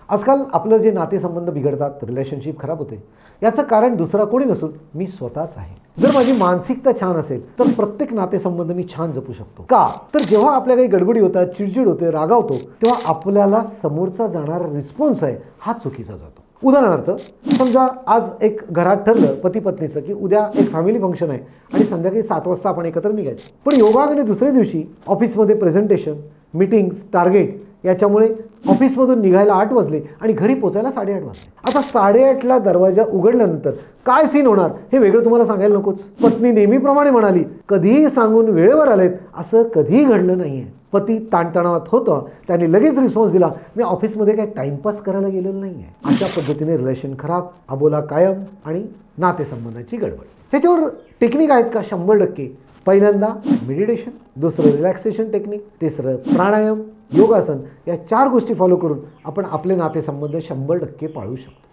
आजकाल आपलं जे नातेसंबंध बिघडतात, रिलेशनशिप खराब होते, याचं कारण दुसरा कोणी नसून मी स्वतःच आहे. जर माझी मानसिकता छान असेल तर प्रत्येक नातेसंबंध मी छान जपू शकतो. का तर जेव्हा आपल्या काही गडबडी होतात, चिडचिड होते, रागावतो, तेव्हा आपल्याला समोरचा जाणारा रिस्पॉन्स आहे हा चुकीचा जातो. उदाहरणार्थ, समजा आज एक घरात ठरलं पती पत्नीचं की उद्या एक फॅमिली फंक्शन आहे आणि संध्याकाळी 7 वाजता आपण एकत्र निघायचं. पण योगायोगाने दुसऱ्या दिवशी ऑफिसमध्ये प्रेझेंटेशन, मीटिंग्स, टार्गेट याच्यामुळे ऑफिसमधून निघायला 8 वाजले आणि घरी पोचायला 8:30 वाजले. आता 8:30ला दरवाजा उघडल्यानंतर काय सीन होणार हे वेगळं तुम्हाला सांगायला नकोच. पत्नी नेहमीप्रमाणे म्हणाली, कधीही सांगून वेळेवर आलेत असं कधीही घडलं नाहीये. पती ताणतणावात होतं, त्याने लगेच रिस्पॉन्स दिला, मी ऑफिसमध्ये काही टाइमपास करायला गेलेलो नाहीये. अशा पद्धतीने रिलेशन खराब, अबोला कायम आणि नातेसंबंधाची गडबड. त्याच्यावर टेक्निक आहेत का? 100%. पहिल्यांदा मेडिटेशन, दुसरं रिलॅक्सेशन टेक्निक, तिसरं प्राणायाम, योगासन, या 4 गोष्टी फॉलो करून आपण आपले नातेसंबंध 100% पाळू शकतो.